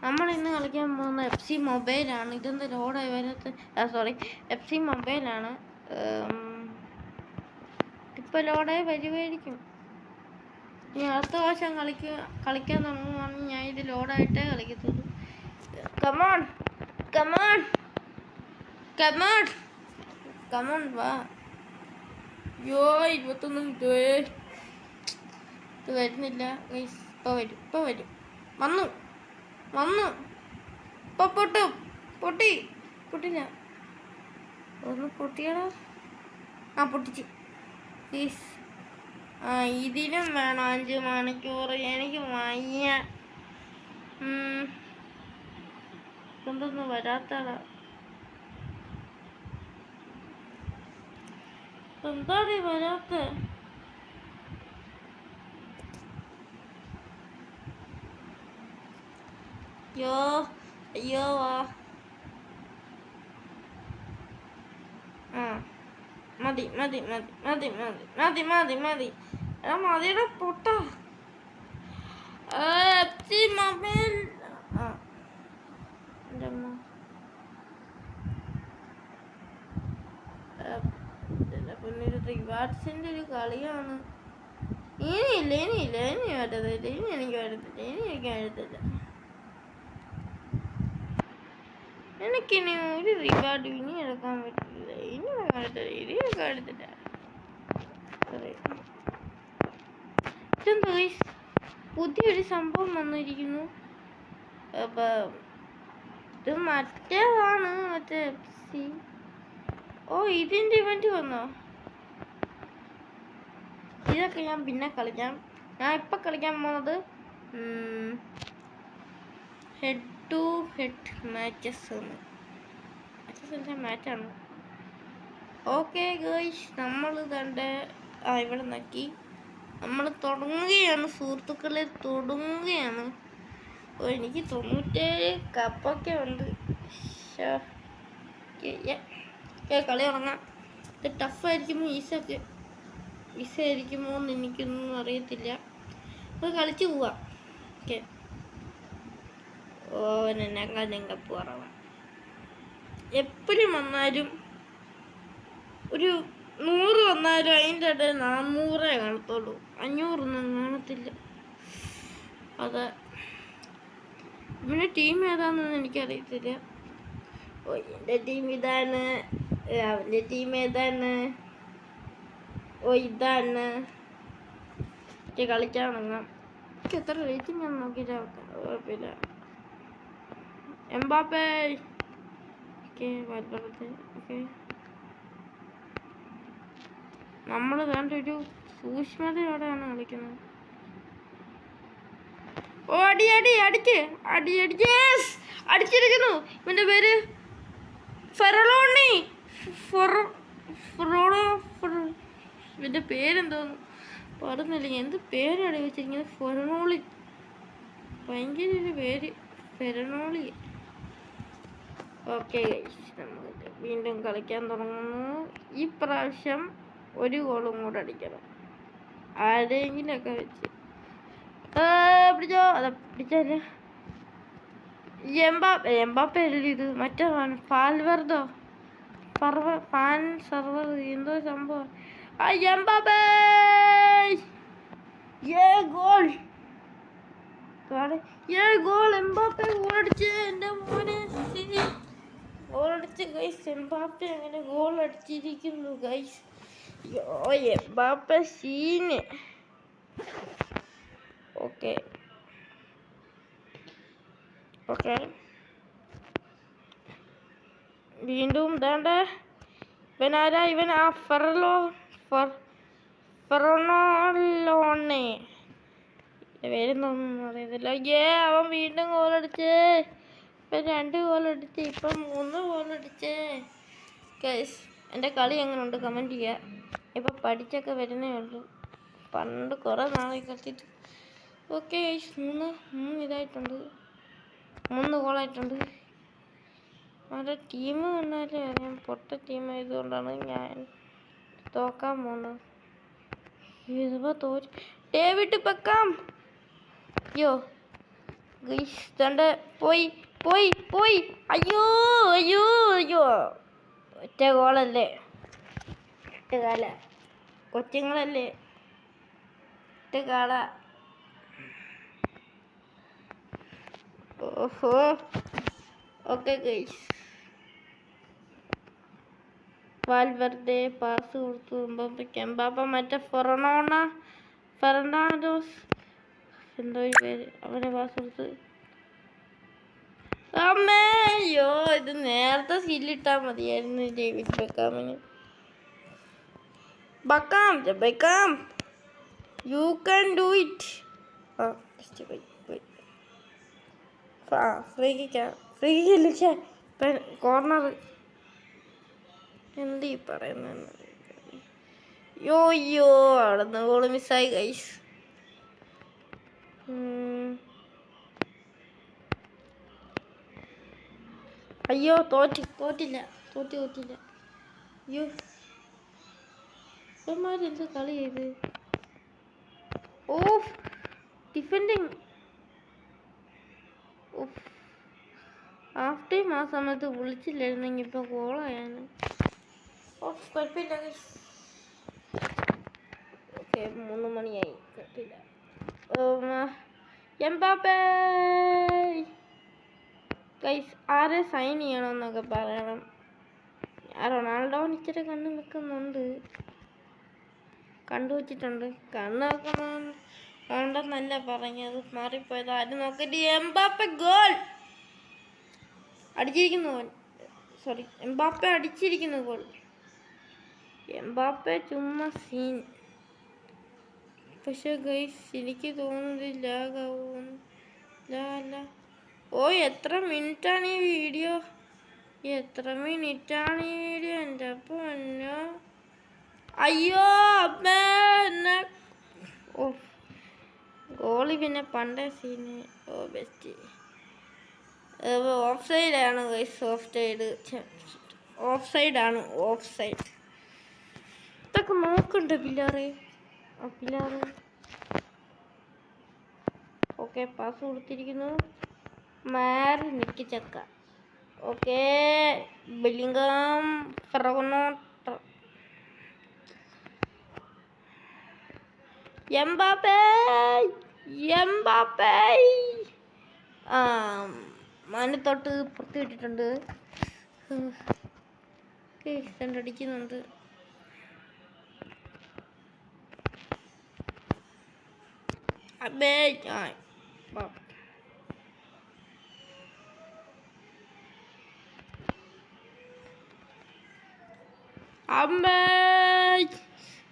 നമ്മൾ ഇന്ന് കളിക്കാൻ പോകുന്ന FC മൊബൈലാണ്. ഇതെന്ത് ലോഡായി വരാത്ത സോറി FC മൊബൈലാണ്. ഇപ്പം ലോഡായി വരുമായിരിക്കും. ഇനി അടുത്ത പ്രാവശ്യം കളിക്കാൻ തുടങ്ങുവാണെങ്കിൽ ഞാൻ ഇത് ലോഡായിട്ടേ കളിക്കത്തുള്ളൂ. കമോൺ കമോൺ കമോൺ കമോൺ വാ. 21 മിനിറ്റ് ഇത് വരുന്നില്ല. ഇപ്പം വരും. വന്നു ഇപ്പം പൊട്ടില്ല. ഒന്ന് പൊട്ടിയടാ. പൊട്ടിച്ച് പ്ലീസ്. ഇതിനും വേണം 5 മണിക്കൂർ. എനിക്ക് വയ്യ. എന്തൊന്നും വരാത്തടാ. എന്താടി വരാത്ത? അയ്യോ വാ. മതി എടാ മതിയുടെ പൊട്ട. മൊബൈൽ റിവാർഡ്സിന്റെ ഒരു കളിയാണ്. ഇനിയില്ല ഇനി വരത്തില്ല. ഇനി എനിക്ക് വരത്തില്ല. എനിക്കിനി ഒരു റിവാർഡ് ഇനി എടുക്കാൻ പറ്റില്ല. ഇനി എടുത്തില്ല. ഇതെന്താ പുതിയൊരു സംഭവം വന്നിരിക്കുന്നു. ഇത് മറ്റേതാണ്. മറ്റേ ഇതിന്റെ ഇവന്റ് വന്നോ? ഇതൊക്കെ ഞാൻ പിന്നെ കളിക്കാം. ഞാൻ ഇപ്പൊ കളിക്കാൻ പോകുന്നത് ഹെഡ് ടു ഹെഡ് മാച്ചാണ്. ഓക്കെ ഗൈസ്, നമ്മൾ ഇവിടെ നോക്കി നമ്മൾ തുടങ്ങുകയാണ് സുഹൃത്തുക്കളെ. എനിക്ക് 97 കപ്പൊക്കെ ഉണ്ട്. കളി തുടങ്ങാം. ഇത് ടഫായിരിക്കുമോ ഈസായിരിക്കുമോ എന്ന് എനിക്കൊന്നും അറിയത്തില്ല. അപ്പോൾ കളിച്ച് പോവാം. ഓക്കെ. നെങ്കപ്പ് കുറവാണ്. എപ്പോഴും വന്നാലും ഒരു 100 വന്നാലും അതിൻ്റെ ഇടയിൽ 400 കാണത്തുള്ളൂ. 500 കാണത്തില്ല. അതെ. പിന്നെ ടീം ഏതാണെന്ന് എനിക്കറിയത്തില്ല. എൻ്റെ ടീം ഇതാണ്, അവൻ്റെ ടീം ഏതാണ്, ഇതാണ്. കളിക്കാൻ തുടങ്ങാം. എനിക്ക് എത്ര റേറ്റിംഗ് ആണ് നോക്കിയിട്ട് കുഴപ്പമില്ല. Mbappé okay. നമ്മൾ വേണ്ട ഒരു സൂക്ഷ്മതയോടെയാണ് കളിക്കുന്നത്. അടിച്ചിരിക്കുന്നു. ഇവന്റെ പേര് ഫെറലോണി. ഇവന്റെ പേരെന്തോന്നു പറഞ്ഞില്ല. എന്ത് പേരാണ് വെച്ചിരിക്കുന്നത്? ഫെറനോളി. ഭയങ്കര ഒരു പേര്, ഫെറനോളി. ഓക്കെ, നമുക്ക് വീണ്ടും കളിക്കാൻ തുടങ്ങുന്നു. ഈ പ്രാവശ്യം ഒരു ഗോളും കൂടെ അടിക്കണം. ആരെങ്കിലൊക്കെ വെച്ച് പിടിച്ചോ. പിടിച്ചല്ല. എംബാപ്പേ ഇത് മറ്റേതാണ്. ഫാൽവർദോ ഫാൻ സർവർ എന്തോ സംഭവം. Mbappe goal. എംബാപ്പേ ഗോളടിച്ച്. എൻ്റെ മോനെ ഗോളടിച്ച് ഗൈസ്. എംബാപ്പേ അങ്ങനെ ഗോൾ അടിച്ചിരിക്കുന്നു ഗൈസ്. Mbappe scene. ഓക്കെ വീണ്ടും ഇതാണ്ട്. ഇവനാരാ? ഇവൻ ഫെറനോലോണെ. പേരൊന്നും അറിയത്തില്ല. അവൻ വീണ്ടും ഗോളടിച്ചേ. ഇപ്പം 2 ഗോളടിച്ച്. ഇപ്പം 3 ഗോളടിച്ചേ. ഗൈസ്, എൻ്റെ കളി എങ്ങനെയുണ്ട് കമൻറ്റ് ചെയ്യുക. ഇപ്പം പഠിച്ചൊക്കെ വരുന്നേ ഉള്ളൂ. പണ്ട് കുറേ നാളെ കളിച്ചിട്ട്. ഓക്കെ ഗൈസ്, 3 ഇതായിട്ടുണ്ട്. 3 ഗോളായിട്ടുണ്ട്. അവരുടെ ടീം കണ്ടാലേ അറിയാം. പൊട്ട ടീം ആയതുകൊണ്ടാണ് ഞാൻ തോക്കാൻ പോകുന്നത്. ഇതിപ്പോൾ ഡേവിഡ് ബെക്കാം. ഗൈസ് തണ്ട് പോയി പോയി പോയി. അയ്യോ അയ്യോ അയ്യോ, ഒറ്റ ഗോളല്ലേ, ഒറ്റ കാല കൊച്ചുങ്ങളല്ലേ, ഒറ്റ കാള. ഓഹോ, ഓക്കെ ഗൈസ്. വാൽവെർഡെ പാസ് കൊടുത്തു എംബാപ്പയ്ക്ക്. എംബാപ്പ മറ്റേ ഫെർണാണ്ടോസ് എന്തോ ഒരു പേര്, അവനെ പാസ് കൊടുത്ത്. അമ്മേ, അയ്യോ, ഇത് നേരത്തെ സ്കില്ലിട്ടാ മതിയായിരുന്നു ഡേവിഡ് ബെക്കാമിന്. Beckham you can do it. Free kick, corner. എന്തീ പറയുന്ന യോ അവിടെ നിന്ന് ഗോള് മിസ്സായി ഗൈസ്. അയ്യോ തോറ്റില്ല. അയ്യോ, ഇവന്മാരെന്ത് കളി ചെയ്ത്. Of, defending. ഹാഫ് ടൈം ആ സമയത്ത് വിളിച്ചില്ലായിരുന്നെങ്കിൽ ഇപ്പം ഗോളായാണ്. ഓഫ്, കുഴപ്പമില്ല ഗൈസ്. ഓക്കെ, 3 മണിയായി, കുഴപ്പമില്ല. എംബാപ്പേ ഗൈസ്, ആരെ സൈൻ ചെയ്യണമെന്നൊക്കെ പറയണം. റൊണാൾഡോന് ഇച്ചിരി കണ്ണു വെക്കുന്നുണ്ട്, കണ്ടുവച്ചിട്ടുണ്ട്. കണ്ണ് വെക്കുന്നുണ്ടെന്നല്ല പറഞ്ഞത്, മാറിപ്പോയത്. ആരും നോക്കിയിട്ട് എംബാപ്പെ ഗോൾ അടിച്ചിരിക്കുന്നു. സോറി, എംബാപ്പെ അടിച്ചിരിക്കുന്നു ഗോൾ. എംബാപ്പെ ചുമ്മാ സീൻ. പക്ഷെ ഗൈസ്, എനിക്ക് തോന്നുന്നത് ലാഗാവുമെന്ന്. അല്ല, ഓ, എത്ര മിനിറ്റാണ് ഈ വീഡിയോ, എൻ്റെ പൊന്നോ. അയ്യോ അമ്മേ, എന്നെ. ഓ, ഗോളി പിന്നെ പണ്ടേ സീന്. ഓ ബെസ്റ്റ്. ഓഫ് സൈഡാണ് ഗൈസ്, ഓഫ് സൈഡാണ്. ഇതൊക്കെ നോക്കണ്ടേ പിള്ളേരെ. ഓക്കെ, പാസ് കൊടുത്തിരിക്കുന്നു. നിക്ക് ചക്ക. ഓക്കെ, ബെല്ലിംഗം, എംബാപ്പേ മനത്തൊട്ട് പുറത്ത് വിട്ടിട്ടുണ്ട്. അടിക്കുന്നുണ്ട്. അബേ,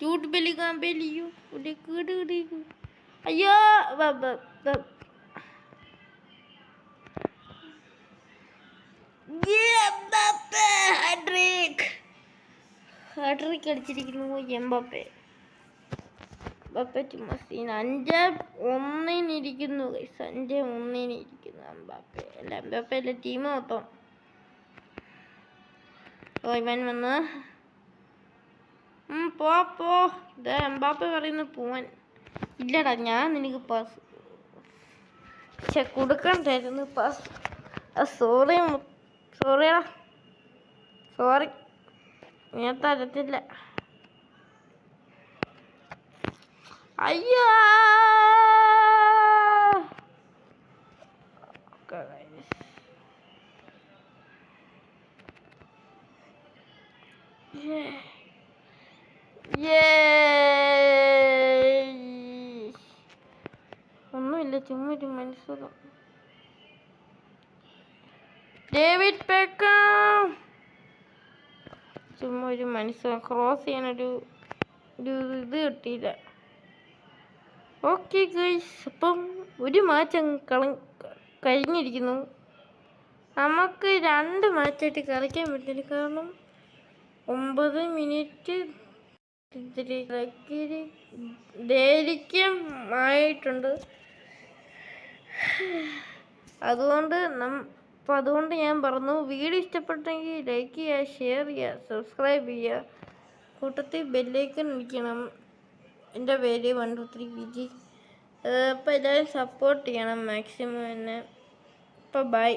ജൂഡ് ബെല്ലിംഗം അയ്യോ, ഹാട്രിക് അടിച്ചിരിക്കുന്നു എംബാപ്പെ. ചുമ്മാ സീൻ. 5-1 ഇരിക്കുന്നു ഗൈസ്, 5-1 ഇരിക്കുന്നു എംബാപ്പെ. എംബാപ്പെ ടീം മൊത്തം. ഇവൻ വന്ന് പോ. എംബാപ്പെ പറയുന്നു പോവാൻ. ഇല്ലടാ, ഞാൻ നിനക്ക് പാസ് കൊടുക്കണ്ടായിരുന്നു. പാസ്. സോറി, ഞാൻ തരത്തില്ല. അയ്യോ, ഒന്നുമില്ല, ചുമ്മാ ഒരു മനസ്സുഖം. ഡേവിഡ് ബെക്കാം ചുമ്മാ ഒരു മനസ്സുഖം. ക്രോസ് ചെയ്യാനൊരു ഇത് കിട്ടിയില്ല. ഓക്കെ ഗൈസ്, അപ്പം ഒരു മാച്ച് കഴിഞ്ഞിരിക്കുന്നു. നമുക്ക് 2 മാച്ചായിട്ട് കളിക്കാൻ പറ്റില്ല, കാരണം 9 മിനിറ്റ് ദൈർഘ്യം ആയിട്ടുണ്ട്. അതുകൊണ്ട് ഞാൻ പറഞ്ഞു, വീഡിയോ ഇഷ്ടപ്പെട്ടെങ്കിൽ ലൈക്ക് ചെയ്യുക, ഷെയർ ചെയ്യുക, സബ്സ്ക്രൈബ് ചെയ്യുക, കൂട്ടത്തിൽ ബെല്ലൈക്കൺ വിളിക്കണം. എൻ്റെ പേര് 123 വിജി. അപ്പോൾ എല്ലാവരും സപ്പോർട്ട് ചെയ്യണം മാക്സിമം എന്നെ. അപ്പോൾ ബൈ.